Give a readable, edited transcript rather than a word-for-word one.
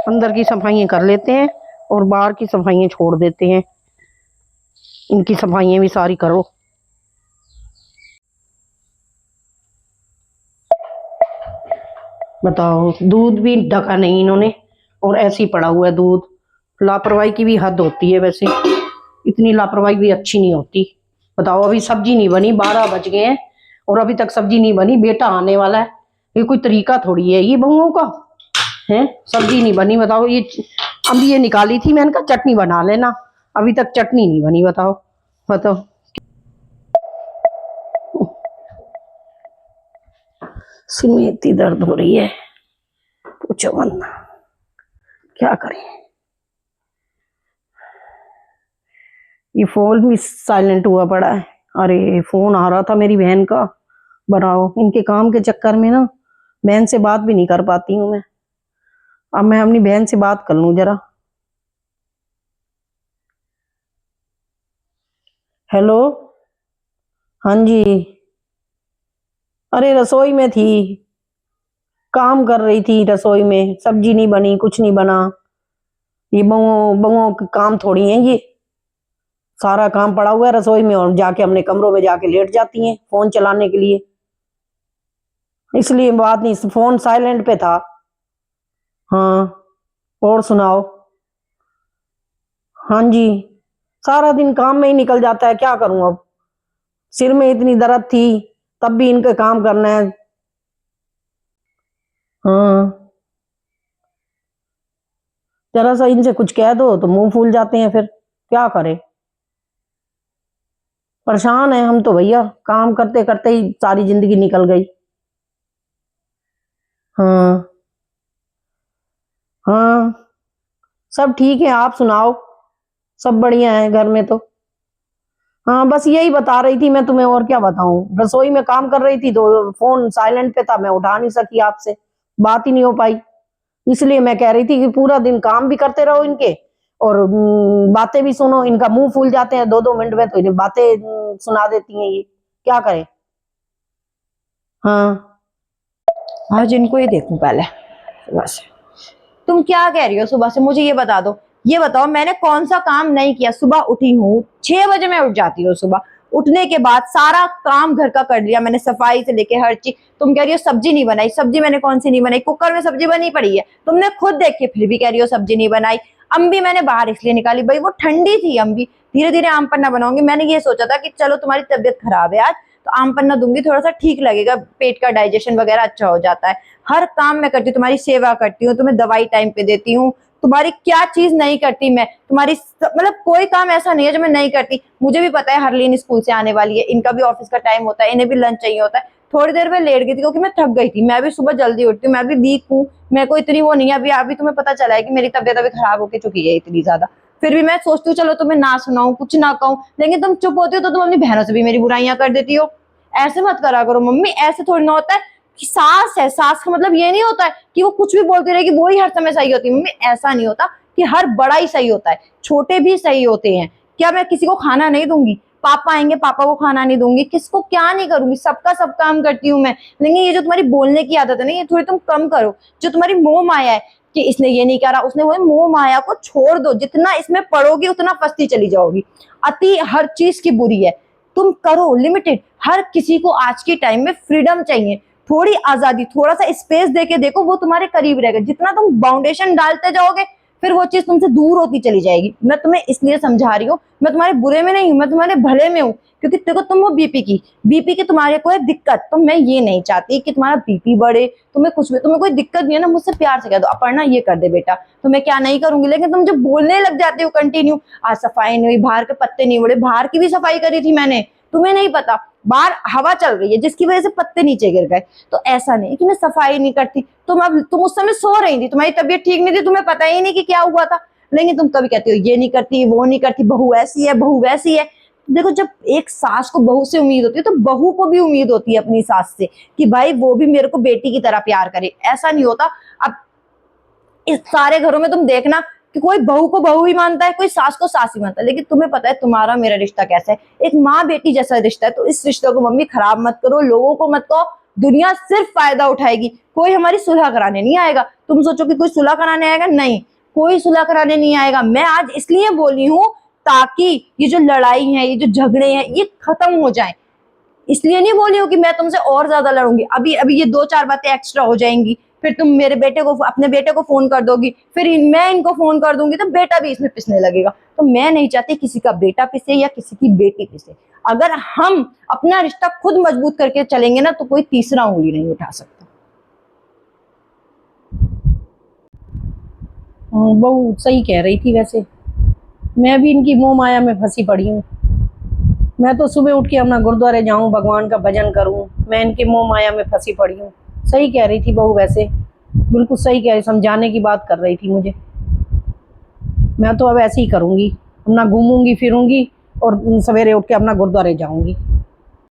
अंदर की सफाइयाँ कर लेते हैं और बाहर की सफाइयाँ छोड़ देते हैं। इनकी सफाइयाँ भी सारी करो। बताओ, दूध भी ढका नहीं इन्होंने और ऐसे ही पड़ा हुआ है दूध। लापरवाही की भी हद होती है वैसे, इतनी लापरवाही भी अच्छी नहीं होती। बताओ, अभी सब्जी नहीं बनी, 12 बज गए हैं और अभी तक सब्जी नहीं बनी। बेटा आने वाला है, ये कोई तरीका थोड़ी है ये बहुओं का है। सब्जी नहीं बनी, बताओ। ये अभी ये निकाली थी, मैंने कहा चटनी बना लेना, अभी तक चटनी नहीं बनी। बताओ बताओ। सिर में इतनी दर्द हो रही है, पूछो मत, क्या करें। ये फोन भी साइलेंट हुआ पड़ा है। अरे फोन आ रहा था मेरी बहन का। बनाओ, इनके काम के चक्कर में ना बहन से बात भी नहीं कर पाती हूँ मैं। अब मैं अपनी बहन से बात कर लूं जरा। हेलो, हाँ जी। अरे रसोई में थी, काम कर रही थी रसोई में। सब्जी नहीं बनी, कुछ नहीं बना। ये बहुओं बहुओं के काम थोड़ी है ये। सारा काम पड़ा हुआ है रसोई में और जाके अपने कमरों में जाके लेट जाती हैं फोन चलाने के लिए। इसलिए बात नहीं, फोन साइलेंट पे था। हाँ, और सुनाओ। हाँ जी, सारा दिन काम में ही निकल जाता है, क्या करूं अब। सिर में इतनी दर्द थी तब भी इनके काम करना है। हाँ, जरा सा इनसे कुछ कह दो तो मुंह फूल जाते हैं, फिर क्या करें। परेशान है हम तो भैया, काम करते करते ही सारी जिंदगी निकल गई। हाँ हाँ, सब ठीक है, आप सुनाओ। सब बढ़िया है घर में तो। हाँ, बस यही बता रही थी मैं तुम्हें, और क्या बताऊं। रसोई में काम कर रही थी तो फोन साइलेंट पे था, मैं उठा नहीं सकी आपसे, बात ही नहीं हो पाई। इसलिए मैं कह रही थी कि पूरा दिन काम भी करते रहो इनके और बातें भी सुनो। इनका मुंह फूल जाते हैं 2-2 मिनट में, तो इन्हें बातें सुना देती हैं ये, क्या करें। हाँ, आज इनको ही देखूं पहले सुबह से। तुम क्या कह रही हो सुबह से, मुझे ये बता दो। ये बताओ मैंने कौन सा काम नहीं किया। सुबह उठी हूँ, 6 बजे मैं उठ जाती हूँ। सुबह उठने के बाद सारा काम घर का कर लिया मैंने, सफाई से लेके हर चीज। तुम कह रही हो सब्जी नहीं बनाई। सब्जी मैंने कौन सी नहीं बनाई, कुकर में सब्जी बनी पड़ी है, तुमने खुद देखी, फिर भी कह रही हो सब्जी नहीं बनाई। अम्बी मैंने बाहर इसलिए निकाली, भाई वो ठंडी थी अम्बी। धीरे धीरे आम पन्ना बनाऊंगी। मैंने ये सोचा था कि चलो तुम्हारी तबियत खराब है आज, तो आम पन्ना दूंगी, थोड़ा सा ठीक लगेगा, पेट का डाइजेशन वगैरह अच्छा हो जाता है। हर काम मैं करती हूँ, तुम्हारी सेवा करती हूँ, तुम्हें दवाई टाइम पे देती हूँ। तुम्हारी क्या चीज नहीं करती मैं, तुम्हारी मतलब कोई काम ऐसा नहीं है जो मैं नहीं करती। मुझे भी पता है हरलीन स्कूल से आने वाली है, इनका भी ऑफिस का टाइम होता है, इन्हें भी लंच चाहिए होता है। थोड़ी देर में लेट गई थी क्योंकि मैं थक गई थी। मैं भी सुबह जल्दी उठती हूँ, मैं भी वीक हूँ, मेरे को इतनी वो नहीं है। अभी अभी तुम्हें पता चला है कि मेरी तबियत अभी खराब होकर चुकी है इतनी ज्यादा। फिर भी मैं सोचती हूँ चलो तुम्हें ना सुनाऊं, कुछ ना कहूं, लेकिन तुम चुप होती हो तो तुम अपनी बहनों से भी मेरी बुराइयां कर देती हो। ऐसे मत करा करो मम्मी, ऐसे थोड़ी ना होता है। कि सास है, सास का मतलब ये नहीं होता है कि वो कुछ भी बोलती रहेगी वो ही हर समय सही होती है। मम्मी ऐसा नहीं होता कि हर बड़ा ही सही होता है, छोटे भी सही होते हैं। क्या मैं किसी को खाना नहीं दूंगी? पापा आएंगे, पापा को खाना नहीं दूंगी, किसको क्या नहीं करूंगी, सबका सब काम करती हूँ मैं। लेकिन ये जो तुम्हारी बोलने की आदत है ना, ये थोड़ी तुम कम करो। जो तुम्हारी मोह माया है कि इसने ये नहीं करा, उसने वो, मोह माया को छोड़ दो। जितना इसमें पढ़ोगी उतना फंसती चली जाओगी। अति हर चीज की बुरी है। तुम करो लिमिटेड। हर किसी को आज के टाइम में फ्रीडम चाहिए, थोड़ी आजादी, थोड़ा सा स्पेस देके देखो, वो तुम्हारे करीब रहेगा। जितना तुम बाउंडेशन डालते जाओगे फिर वो चीज तुमसे दूर होती चली जाएगी। मैं तुम्हें इसलिए समझा रही हूँ, मैं तुम्हारे बुरे में नहीं हूँ, मैं तुम्हारे भले में हूँ। क्योंकि देखो तुम हो बीपी की तुम्हारे को है दिक्कत, तो मैं ये नहीं चाहती कि तुम्हारा बीपी बढ़े। तुम्हें कुछ भी, तुम्हें कोई दिक्कत भी है ना, मुझसे प्यार से कह दो, अपर्णा ये कर दे बेटा, तो मैं क्या नहीं करूंगी। लेकिन तुम जब बोलने लग जाती हो कंटिन्यू, आज सफाई नहीं हुई, बाहर के पत्ते नहीं उड़े, बाहर की भी सफाई करी थी मैंने, तुम्हें नहीं पता। बाहर हवा चल रही है जिसकी वजह से पत्ते नीचे गिर गए। तो ऐसा नहीं कि मैं सफाई नहीं करती। तुम उस समय सो रही थी, तुम्हारी तबीयत ठीक नहीं थी, तुम्हें पता ही नहीं कि क्या हुआ था। लेकिन तुम कभी कहती हो ये नहीं करती, वो नहीं करती, बहू ऐसी है, बहू वैसी है। देखो जब एक सास को बहू से उम्मीद होती है तो बहू को भी उम्मीद होती है अपनी सास से कि भाई वो भी मेरे को बेटी की तरह प्यार करे। ऐसा नहीं होता। अब इस सारे घरों में तुम देखना कि कोई बहू को बहू ही मानता है, कोई सास को सास ही मानता है। लेकिन तुम्हें पता है तुम्हारा मेरा रिश्ता कैसा है, एक माँ बेटी जैसा रिश्ता है। तो इस रिश्ते को मम्मी खराब मत करो, लोगों को मत कहो, दुनिया सिर्फ फायदा उठाएगी, कोई हमारी सुलह कराने नहीं आएगा। तुम सोचो कि कोई सुलह कराने आएगा, नहीं, कोई सुलह कराने नहीं आएगा। मैं आज इसलिए बोली हूँ ताकि ये जो लड़ाई है, ये जो झगड़े हैं, ये खत्म हो जाए। इसलिए नहीं बोली हूँ कि मैं तुमसे और ज्यादा लड़ूंगी। अभी अभी ये 2-4 बातें एक्स्ट्रा हो जाएंगी, फिर तुम मेरे बेटे को, अपने बेटे को फोन कर दोगी, फिर मैं इनको फोन कर दूंगी, तो बेटा भी इसमें पिसने लगेगा। तो मैं नहीं चाहती किसी का बेटा पिसे या किसी की बेटी पिसे। अगर हम अपना रिश्ता खुद मजबूत करके चलेंगे ना, तो कोई तीसरा उंगली नहीं उठा सकता। बहू सही कह रही थी वैसे, मैं भी इनकी मोह माया में फंसी पड़ी हूँ। मैं तो सुबह उठ के अपना गुरुद्वारे जाऊं, भगवान का भजन करूं, मैं इनके मोह माया में फंसी पड़ी हूँ। सही कह रही थी बहू वैसे, बिल्कुल सही कह रही, समझाने की बात कर रही थी मुझे। मैं तो अब ऐसे ही करूंगी, अपना घूमूंगी फिरूंगी और सवेरे उठ के अपना गुरुद्वारे जाऊंगी।